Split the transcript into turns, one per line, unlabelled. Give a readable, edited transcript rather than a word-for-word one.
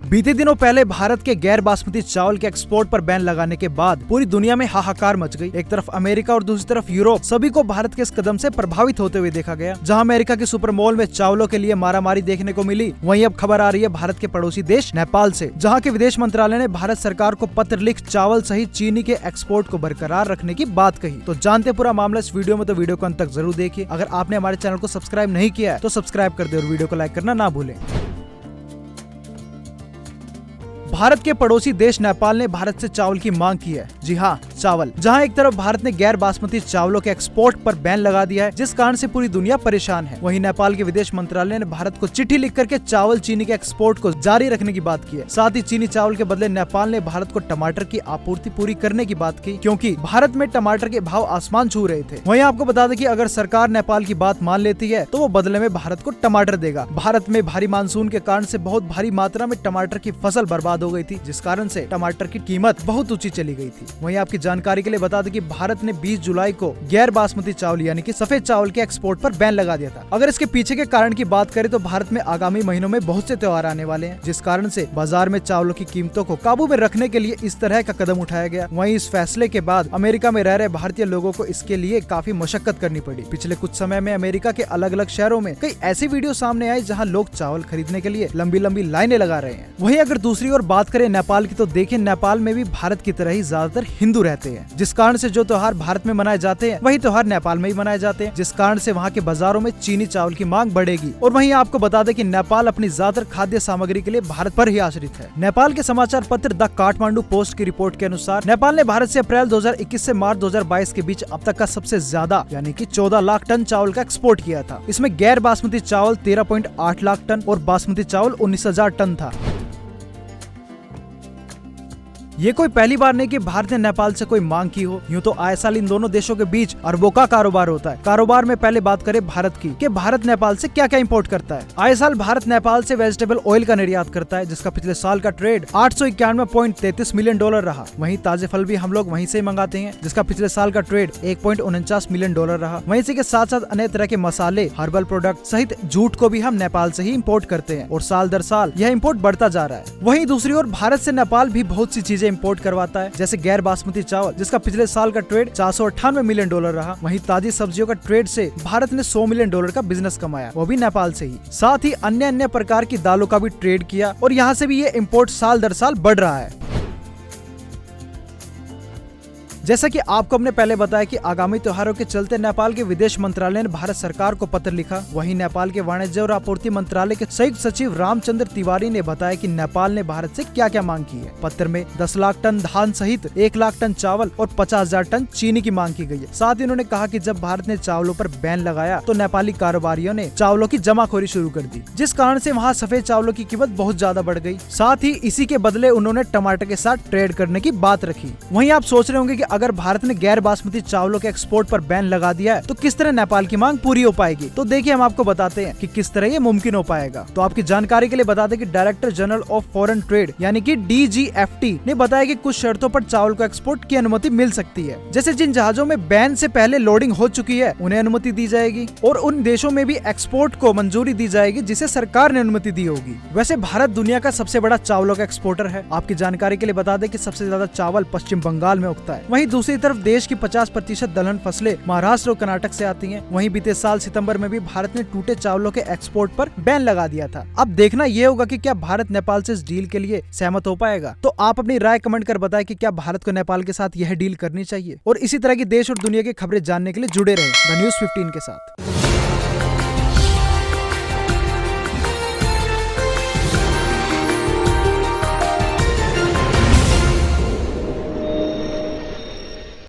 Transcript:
बीते दिनों पहले भारत के गैर बासमती चावल के एक्सपोर्ट पर बैन लगाने के बाद पूरी दुनिया में हाहाकार मच गई। एक तरफ अमेरिका और दूसरी तरफ यूरोप सभी को भारत के इस कदम से प्रभावित होते हुए देखा गया। जहां अमेरिका के सुपर मॉल में चावलों के लिए मारामारी देखने को मिली, वहीं अब खबर आ रही है भारत के पड़ोसी देश नेपाल से, जहां के विदेश मंत्रालय ने भारत सरकार को पत्र लिख चावल सहित चीनी के एक्सपोर्ट को बरकरार रखने की बात कही। तो जानते पूरा मामला इस वीडियो में, तो वीडियो को अंत तक जरूर देखिए। अगर आपने हमारे चैनल को सब्सक्राइब नहीं किया है तो सब्सक्राइब कर दे और वीडियो को लाइक करना ना भूलें। भारत के पड़ोसी देश नेपाल ने भारत से चावल की मांग की है। जी हाँ, चावल। जहां एक तरफ भारत ने गैर बासमती चावलों के एक्सपोर्ट पर बैन लगा दिया है, जिस कारण से पूरी दुनिया परेशान है, वहीं नेपाल के विदेश मंत्रालय ने भारत को चिट्ठी लिख करके चावल चीनी के एक्सपोर्ट को जारी रखने की बात की है। साथ ही चीनी चावल के बदले नेपाल ने भारत को टमाटर की आपूर्ति पूरी करने की बात की, क्योंकि भारत में टमाटर के भाव आसमान छू रहे थे। वहीं आपको बता दें कि अगर सरकार नेपाल की बात मान लेती है तो वो बदले में भारत को टमाटर देगा। भारत में भारी मानसून के कारण से बहुत भारी मात्रा में टमाटर की फसल बर्बाद हो गई थी, जिस कारण से टमाटर की कीमत बहुत ऊंची चली गई थी। वहीं आपकी जानकारी के लिए बता दें कि भारत ने 20 जुलाई को गैर बासमती चावल यानी कि सफेद चावल के एक्सपोर्ट पर बैन लगा दिया था। अगर इसके पीछे के कारण की बात करें तो भारत में आगामी महीनों में बहुत से त्योहार आने वाले हैं, जिस कारण से बाजार में चावलों की कीमतों को काबू में रखने के लिए इस तरह का कदम उठाया गया। वहीं इस फैसले के बाद अमेरिका में रह रहे भारतीय लोगों को इसके लिए काफी मशक्कत करनी पड़ी। पिछले कुछ समय में अमेरिका के अलग अलग शहरों में कई ऐसी वीडियो सामने आई जहाँ लोग चावल खरीदने के लिए लंबी लंबी लाइनें लगा रहे हैं। वहीं अगर दूसरी ओर बात करें नेपाल की, तो देखिए नेपाल में भी भारत की तरह ही ज्यादातर हिंदू रहते हैं, जिस कारण से जो त्योहार भारत में मनाए जाते हैं वही त्योहार नेपाल में ही मनाए जाते हैं, जिस कारण से वहाँ के बाजारों में चीनी चावल की मांग बढ़ेगी। और वहीं आपको बता दें कि नेपाल अपनी ज्यादातर खाद्य सामग्री के लिए भारत पर ही आश्रित है। नेपाल के समाचार पत्र द काठमांडू पोस्ट की रिपोर्ट के अनुसार नेपाल ने भारत से अप्रैल 2021 से मार्च 2022 के बीच अब तक का सबसे ज्यादा यानी कि 14 लाख टन चावल का एक्सपोर्ट किया था। इसमें गैर बासमती चावल 13.8 लाख टन और बासमती चावल 19,000 टन था। ये कोई पहली बार नहीं कि भारत ने नेपाल से कोई मांग की हो। यूं तो आए साल इन दोनों देशों के बीच अरबों का कारोबार होता है। कारोबार में पहले बात करें भारत की कि भारत नेपाल से क्या क्या इंपोर्ट करता है। आए साल भारत नेपाल से वेजिटेबल ऑयल का निर्यात करता है, जिसका पिछले साल का ट्रेड $891.33 मिलियन रहा। वहीं ताजे फल भी हम लोग वहीं से मंगाते हैं, जिसका पिछले साल का ट्रेड $1.49 मिलियन रहा। वहीं इसी के साथ साथ अन्य तरह के मसाले, हर्बल प्रोडक्ट सहित जूट को भी हम नेपाल से ही इम्पोर्ट करते हैं और साल दर साल यह इम्पोर्ट बढ़ता जा रहा है। वहीं दूसरी ओर भारत से नेपाल भी बहुत सी चीजें इंपोर्ट करवाता है, जैसे गैर बासमती चावल, जिसका पिछले साल का ट्रेड $498 मिलियन रहा। वहीं ताजी सब्जियों का ट्रेड से भारत ने $100 मिलियन का बिजनेस कमाया, वो भी नेपाल से ही। साथ ही अन्य प्रकार की दालों का भी ट्रेड किया और यहाँ से भी ये इम्पोर्ट साल दर साल बढ़ रहा है। जैसा कि आपको हमने पहले बताया कि आगामी त्योहारों के चलते नेपाल के विदेश मंत्रालय ने भारत सरकार को पत्र लिखा। वहीं नेपाल के वाणिज्य और आपूर्ति मंत्रालय के संयुक्त सचिव रामचंद्र तिवारी ने बताया कि नेपाल ने भारत से क्या क्या मांग की है। पत्र में 10 लाख टन धान सहित 1 लाख टन चावल और 50,000 टन चीनी की मांग की गई है। साथ ही उन्होंने कहा कि जब भारत ने चावलों पर बैन लगाया तो नेपाली कारोबारियों ने चावलों की जमाखोरी शुरू कर दी, जिस कारण से वहाँ सफेद चावलों की कीमत बहुत ज्यादा बढ़ गई। साथ ही इसी के बदले उन्होंने टमाटर के साथ ट्रेड करने की बात रखी। वहीं आप सोच रहे होंगे कि अगर भारत ने गैर बासमती चावलों के एक्सपोर्ट पर बैन लगा दिया है तो किस तरह नेपाल की मांग पूरी हो पाएगी। तो देखिए हम आपको बताते हैं कि किस तरह ये मुमकिन हो पाएगा। तो आपकी जानकारी के लिए बता दें कि director general of foreign trade यानी कि DGFT ने बताया कि कुछ शर्तों पर चावल को एक्सपोर्ट की अनुमति मिल सकती है। जैसे जिन जहाजों में बैन से पहले लोडिंग हो चुकी है उन्हें अनुमति दी जाएगी और उन देशों में भी एक्सपोर्ट को मंजूरी दी जाएगी जिसे सरकार ने अनुमति दी होगी। वैसे भारत दुनिया का सबसे बड़ा चावलों का एक्सपोर्टर है। आपकी जानकारी के लिए बता दें कि सबसे ज्यादा चावल पश्चिम बंगाल में उगता है। वहीं दूसरी तरफ देश की 50% दलहन फसलें महाराष्ट्र और कर्नाटक से आती हैं। वहीं बीते साल सितंबर में भी भारत ने टूटे चावलों के एक्सपोर्ट पर बैन लगा दिया था। अब देखना ये होगा कि क्या भारत नेपाल से इस डील के लिए सहमत हो पाएगा। तो आप अपनी राय कमेंट कर बताएं कि क्या भारत को नेपाल के साथ यह डील करनी चाहिए। और इसी तरह की देश और दुनिया की खबरें जानने के लिए जुड़े रहें द न्यूज़ 15 के साथ।